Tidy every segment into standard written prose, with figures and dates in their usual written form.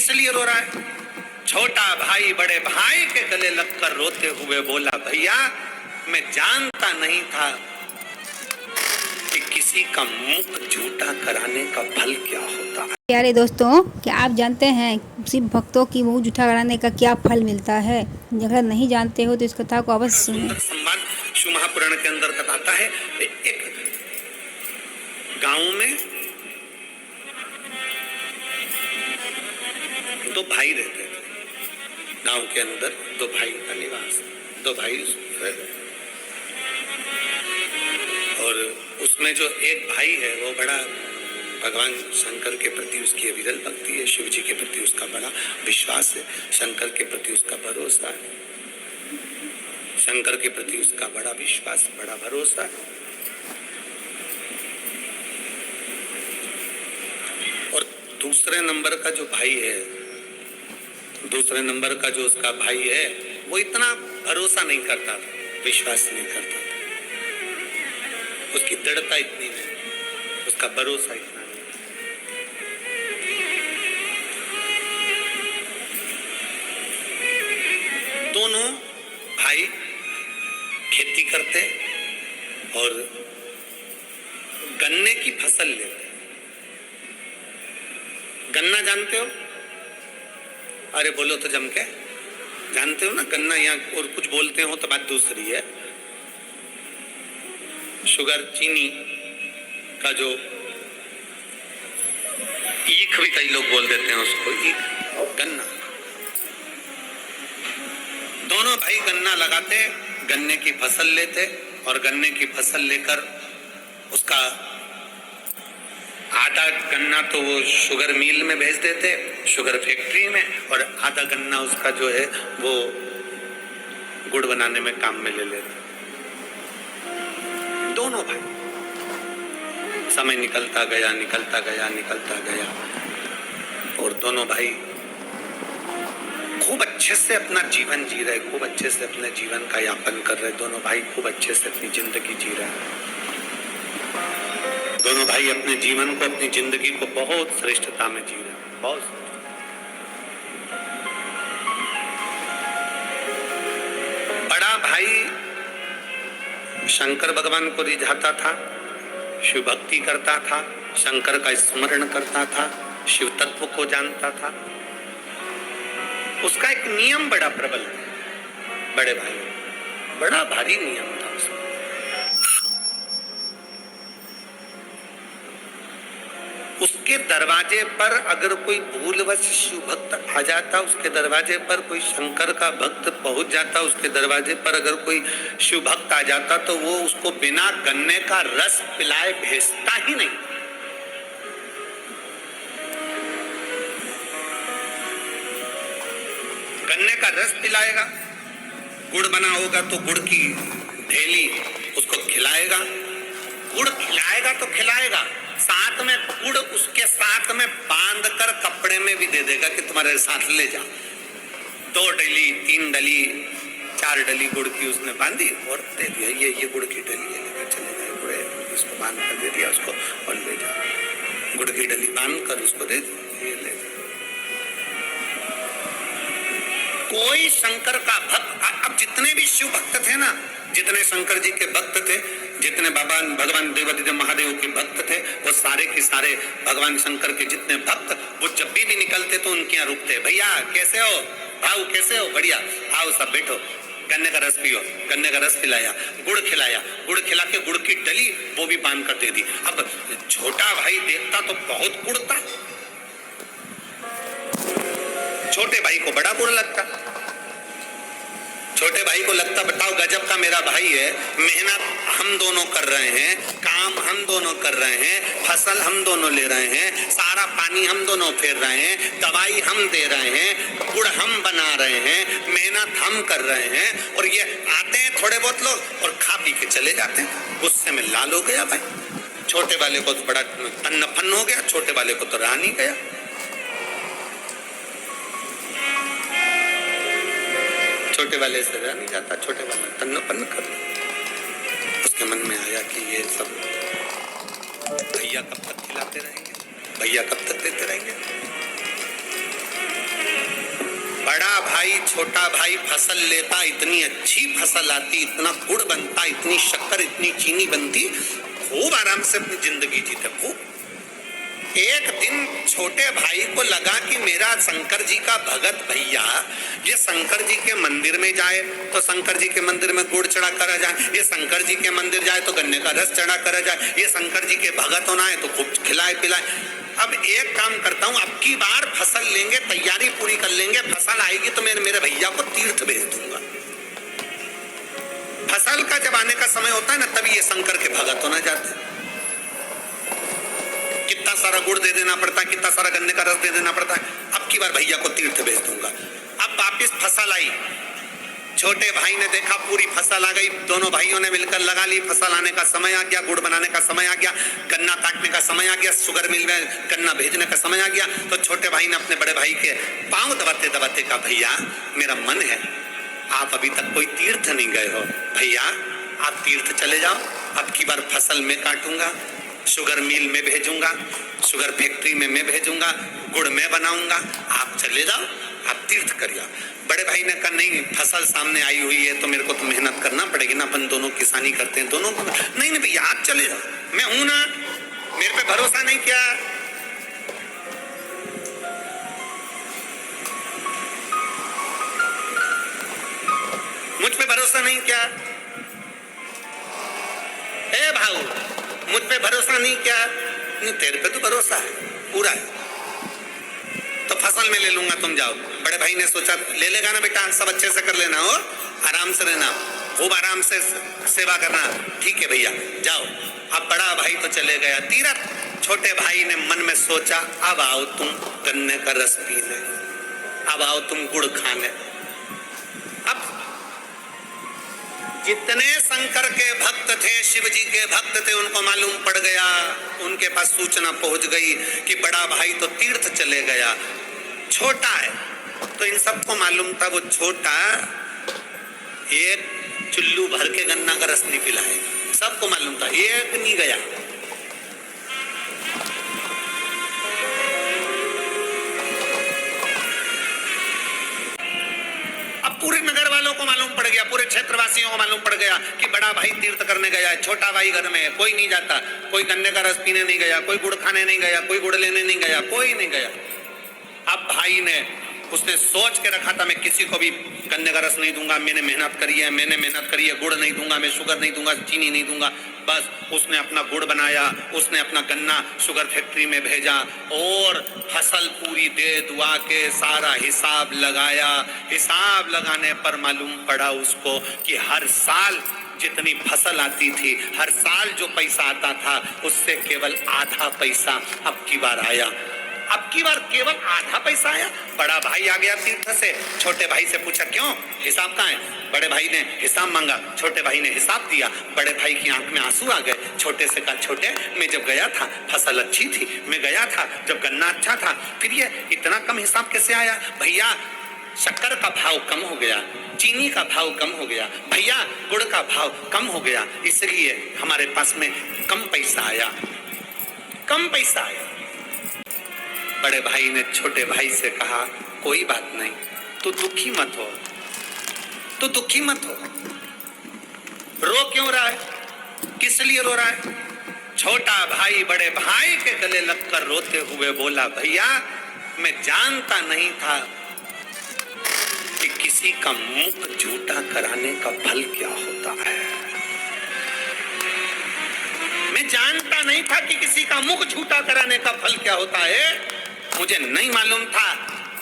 इसलिए रो रहा है। छोटा भाई बड़े भाई के गले लगकर रोते हुए बोला, भैया मैं जानता नहीं था कि किसी का मुख झूठा कराने का फल क्या होता है। प्यारे दोस्तों, क्या आप जानते हैं शिव भक्तों की मुंह झूठा कराने का क्या फल मिलता है? अगर नहीं जानते हो तो इस कथा को अवश्य सुनें। संवाद शिव महापुराण के अंदर बताता है, एक गांव में दो भाई रहते थे। गांव के अंदर दो भाई का निवास, दो भाई, और उसमें जो एक भाई है वो बड़ा भगवान शंकर के प्रति उसकी अविरल भक्ति है, शिव जी के प्रति उसका बड़ा विश्वास है, शंकर के प्रति उसका भरोसा है, शंकर के प्रति उसका बड़ा विश्वास, बड़ा भरोसा है। और दूसरे नंबर का जो भाई है, दूसरे नंबर का जो उसका भाई है, वो इतना भरोसा नहीं करता था, विश्वास नहीं करता था, उसकी दृढ़ता इतनी नहीं, उसका भरोसा इतना नहीं। दोनों भाई खेती करते और गन्ने की फसल लेते। गन्ना जानते हो? अरे बोलो तो जम के, जानते हो ना गन्ना? यहाँ और कुछ बोलते हो तो बात दूसरी है। शुगर, चीनी का जो ईख भी कई लोग बोल देते हैं उसको, ईख, गन्ना। दोनों भाई गन्ना लगाते, गन्ने की फसल लेते और गन्ने की फसल लेकर उसका आधा गन्ना तो वो शुगर मिल में भेज देते, शुगर फैक्ट्री में, और आधा गन्ना उसका जो है वो गुड़ बनाने में काम में ले लेते। दोनों भाई, समय निकलता गया, निकलता गया, निकलता गया, और दोनों भाई खूब अच्छे से अपना जीवन जी रहे, खूब अच्छे से अपने जीवन का यापन कर रहे। दोनों भाई खूब अच्छे से अपनी जिंदगी जी रहे हैं। दोनों भाई अपने जीवन को, अपनी जिंदगी को बहुत श्रेष्ठता में जी रहे हैं, बहुत। बड़ा भाई शंकर भगवान को रिझाता था, शिव भक्ति करता था, शंकर का स्मरण करता था, शिव तत्व को जानता था। उसका एक नियम बड़ा प्रबल था, बड़े भाई, बड़ा भारी नियम था उसका। उसके दरवाजे पर अगर कोई भूलवश शिव भक्त आ जाता, उसके दरवाजे पर कोई शंकर का भक्त पहुंच जाता, उसके दरवाजे पर अगर कोई शिव भक्त आ जाता, तो वो उसको बिना गन्ने का रस पिलाए भेजता ही नहीं। गन्ने का रस पिलाएगा, गुड़ बना होगा तो गुड़ की ढेली उसको खिलाएगा, गुड़ खिलाएगा तो खिलाएगा, साथ में गुड़ उसके साथ में बांध कर कपड़े में भी दे देगा कि तुम्हारे साथ ले जा। 2 डली, 3 डली, 4 डली गुड़ की उसने बांधी और दे दिया, ये गुड़ की डली लेकर चले गए, गुड़ इसको बांध कर दे दिया उसको और ले जा। गुड़ की डली बांध कर उसको दे दिया, ये ले। कोई शंकर का भक्त, अब जितने भी शिव भक्त थे ना, जितने शंकर जी के भक्त थे, जितने भगवान देवादिदेव महादेव के भक्त थे, वो सारे के सारे भगवान शंकर के जितने भक्त, वो जब भी निकलते तो उनके यहाँ रुकते। भैया कैसे हो भाऊ, कैसे हो? बढ़िया, आओ सब बैठो, गन्ने का रस पियो। गन्ने का रस पिलाया, गुड़ खिलाया, गुड़ खिला के गुड़ की डली वो भी बांध कर दे दी। अब छोटा भाई देखता तो बहुत गुड़ता, छोटे भाई को बड़ा गुड़ लगता। छोटे भाई को लगता, बताओ गजब का मेरा भाई है, मेहनत हम दोनों कर रहे हैं, काम हम दोनों कर रहे हैं, फसल हम दोनों ले रहे हैं, सारा पानी हम दोनों फेर रहे हैं, दवाई हम दे रहे हैं, गुड़ हम बना रहे हैं, मेहनत हम कर रहे हैं, और ये आते हैं थोड़े बहुत लोग और खा पी के चले जाते हैं। गुस्से में लाल हो गया भाई, छोटे वाले को तो बड़ा तन्नफन हो गया, छोटे वाले को तो रहा नहीं गया। छोटे वाले से रहा नहीं जाता, छोटे वाले तन्नपन्न कर। उसके मन में आया कि ये सब भैया कब तक खिलाते रहेंगे, भैया कब तक देते रहेंगे। बड़ा भाई छोटा भाई फसल लेता, इतनी अच्छी फसल आती, इतना गुड़ बनता, इतनी शक्कर इतनी चीनी बनती, खूब आराम से अपनी जिंदगी जीते खूब। एक दिन छोटे भाई को लगा कि मेरा शंकर जी का भगत भैया ये शंकर जी के मंदिर में जाए तो शंकर जी के मंदिर में गुड़ चढ़ा करा जाए, ये शंकर जी के मंदिर जाए तो गन्ने का रस चढ़ा करा जाए, ये शंकर जी के भगत होना है तो खूब खिलाए पिलाए। अब एक काम करता हूँ, अब की बार फसल लेंगे, तैयारी पूरी कर लेंगे, फसल आएगी तो मैं मेरे भैया को तीर्थ भेज दूंगा। फसल का जब आने का समय होता है ना, तभी ये शंकर के भगत होना जाते हैं। कितना सारा गुड़ दे देना पड़ता है, कितना सारा गन्ने का रस दे देना पड़ता है। अब की बार भैया को तीर्थ भेज दूंगा। अब वापिस फसल आई, छोटे भाई ने देखा पूरी फसल आ गई, दोनों भाइयों ने मिलकर लगा ली, फसल आने का समय आ गया, गुड़ बनाने का समय आ गया, गन्ना काटने का समय आ गया, शुगर मिल में गन्ना भेजने का समय आ गया। तो छोटे भाई ने अपने बड़े भाई के पांव दबाते दबाते कहा, भैया मेरा मन है, आप अभी तक कोई तीर्थ नहीं गए हो, भैया आप तीर्थ चले जाओ, अब की बार फसल में काटूंगा, शुगर मिल में भेजूंगा, शुगर फैक्ट्री में मैं भेजूंगा, गुड़ में बनाऊंगा, आप चले जाओ, आप तीर्थ करिए। बड़े भाई ने कहा नहीं, फसल सामने आई हुई है तो मेरे को तो मेहनत करना पड़ेगी ना, अपन दोनों किसानी करते हैं दोनों को। नहीं नहीं भैया आप चले जाओ, मैं हूं ना, मेरे पे भरोसा नहीं किया। मुझ पे भरोसा नहीं किया, ए भाऊ मुझ पे भरोसा नहीं किया, नहीं तेरे पे तो भरोसा है पूरा है, तो फसल में ले लूंगा, तुम जाओ। बड़े भाई ने सोचा ले लेगा ना बेटा, सब अच्छे से कर लेना हो, आराम से रहना, खूब आराम से सेवा करना, ठीक है भैया जाओ। अब बड़ा भाई तो चले गया तीर्थ, छोटे भाई ने मन में सोचा अब आओ तुम गन्ने का रस पीने, अब आओ तुम गुड़ खाने। अब जितने शंकर के भक्त थे, शिव जी के भक्त थे, उनको मालूम पड़ गया, उनके पास सूचना पहुंच गई कि बड़ा भाई तो तीर्थ चले गया, छोटा है तो इन सबको मालूम था वो छोटा एक चुल्लू भर के गन्ना का रस नहीं पिलाएगा, सबको मालूम था, एक नहीं गया। पूरे नगर वालों को मालूम पड़ गया, पूरे क्षेत्रवासियों को मालूम पड़ गया कि बड़ा भाई तीर्थ करने गया है, छोटा भाई घर में है, कोई नहीं जाता, कोई गन्ने का रस पीने नहीं गया, कोई गुड़ खाने नहीं गया, कोई गुड़ लेने नहीं गया, कोई नहीं गया। अब भाई ने उसने सोच के रखा था मैं किसी को भी गन्ने का रस नहीं दूंगा, मैंने मेहनत करी है, गुड़ नहीं दूंगा, मैं शुगर नहीं दूंगा, चीनी नहीं दूंगा। बस उसने अपना गुड़ बनाया, उसने अपना गन्ना शुगर फैक्ट्री में भेजा और फसल पूरी दे दुआ के सारा हिसाब लगाया। हिसाब लगाने पर मालूम पड़ा उसको कि हर साल जितनी फसल आती थी, हर साल जो पैसा आता था उससे केवल आधा पैसा अब की बार आया। अब की बार केवल आधा पैसा आया। बड़ा भाई आ गया तीर्थ से, छोटे भाई से पूछा क्यों, हिसाब कहाँ है? बड़े भाई ने हिसाब मांगा, छोटे भाई ने हिसाब दिया। बड़े भाई की आंख में आंसू आ गए। छोटे से कहा छोटे, मैं जब गया था फसल अच्छी थी, मैं गया था जब गन्ना अच्छा था, फिर ये इतना कम हिसाब कैसे आया? भैया शक्कर का भाव कम हो गया, चीनी का भाव कम हो गया, भैया गुड़ का भाव कम हो गया, इसलिए हमारे पास में कम पैसा आया, कम पैसा आया। बड़े भाई ने छोटे भाई से कहा कोई बात नहीं, तू दुखी मत हो, तू दुखी मत हो। रो क्यों रहा है, किस लिए रो रहा है? छोटा भाई बड़े भाई के गले लगकर रोते हुए बोला भैया मैं जानता नहीं था कि किसी का मुख झूठा कराने का फल क्या होता है। मैं जानता नहीं था कि किसी का मुख झूठा कराने का फल क्या होता है। मुझे नहीं मालूम था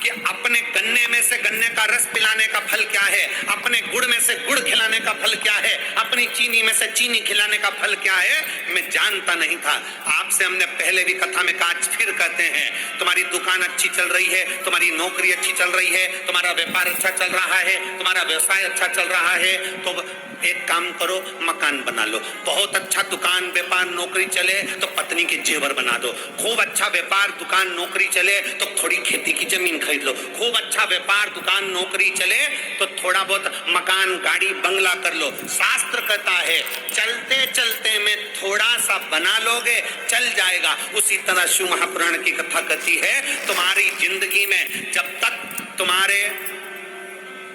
कि अपने गन्ने में से गन्ने का रस पिलाने का फल क्या है, अपने गुड़ में से गुड़ खिलाने का फल क्या है, अपनी चीनी में से चीनी खिलाने का फल क्या है, मैं जानता नहीं था। आपसे हमने पहले भी कथा में कहा, फिर कहते हैं तुम्हारी दुकान अच्छी चल रही है, तुम्हारी नौकरी अच्छी चल रही है, तुम्हारा व्यापार अच्छा चल रहा है, तुम्हारा व्यवसाय अच्छा चल रहा है, तो एक काम करो मकान बना लो। बहुत अच्छा दुकान व्यापार नौकरी चले तो पत्नी के जेवर बना दो। खूब अच्छा व्यापार दुकान नौकरी चले तो थोड़ी खेती की जमीन खरीद लो। खूब अच्छा व्यापार दुकान नौकरी चले तो थोड़ा बहुत मकान गाड़ी बंगला कर लो। शास्त्र कहता है चलते चलते में थोड़ा सा बना लोगे चल जाएगा। उसी तरह शिव महापुराण की कथा कहती है तुम्हारी जिंदगी में जब तक तुम्हारे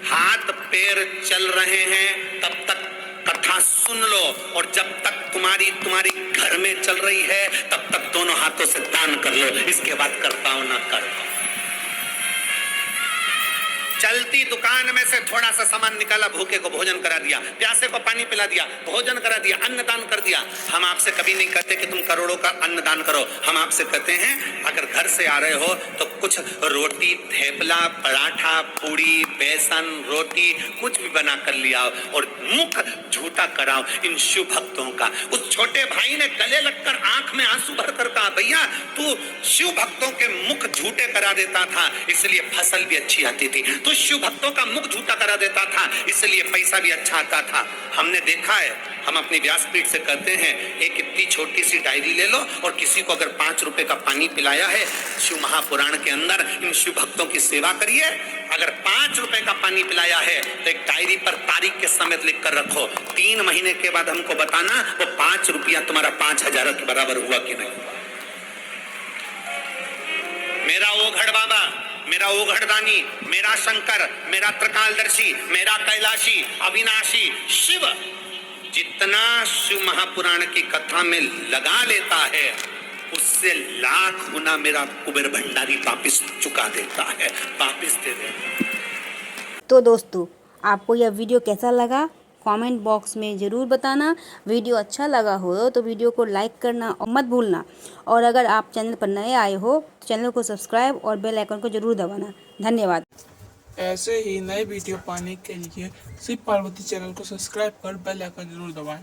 हाथ पैर चल रहे हैं तब तक कथा सुन लो, और जब तक तुम्हारी घर में चल रही है तब तक दोनों हाथों से दान कर लो। इसके बाद कर पाओ ना कर पाओ। चलती दुकान में से थोड़ा सा सामान निकाला, भूखे को भोजन करा दिया, प्यासे को पानी पिला दिया, भोजन करा दिया, अन्नदान कर दिया। हम आपसे कभी नहीं कहते कि तुम करोड़ों का अन्नदान करो। हम आपसे कहते हैं अगर घर से आ रहे हो तो कुछ रोटी, थेपला, पराठा, पूड़ी, बेसन, रोटी कुछ भी बना कर लिया और मुख झूठा कराओ इन शिव भक्तों का। उस छोटे भाई ने गले लगकर आंख में आंसू भर कर कहा, भैया तू शिव भक्तों के मुख झूठे करा देता था इसलिए फसल भी अच्छी आती थी, तो शिव भक्तों का मुख झूठा करा देता था इसलिए पैसा भी अच्छा आता था। हमने देखा है, हम अपनी व्यासपीठ से कहते हैं एक इतनी छोटी सी डायरी ले लो और किसी को अगर 5 रुपए का पानी पिलाया है शिव महापुराण के अंदर, इन शिव भक्तों की सेवा करिए। अगर 5 रुपए का पानी पिलाया है तो एक डायरी पर तारीख के समेत लिख कर रखो, 3 महीने के बाद हमको बताना वो 5 रुपया तुम्हारा 5,000 के बराबर हुआ कि नहीं। मेरा ओघड़ बाबा, मेरा ओघड़दानी, मेरा शंकर, मेरा त्रिकालदर्शी, मेरा कैलाशी, अविनाशी शिव जितना शिव महापुराण की कथा में लगा लेता है उससे लाख गुना मेरा कुबेर भंडारी वापिस चुका देता है, वापिस दे देता। तो दोस्तों, आपको यह वीडियो कैसा लगा कमेंट बॉक्स में ज़रूर बताना। वीडियो अच्छा लगा हो तो वीडियो को लाइक करना और मत भूलना, और अगर आप चैनल पर नए आए हो तो चैनल को सब्सक्राइब और बेल आइकन को ज़रूर दबाना। धन्यवाद। ऐसे ही नए वीडियो पाने के लिए शिव पार्वती चैनल को सब्सक्राइब कर बेल आइकन जरूर दबाएं।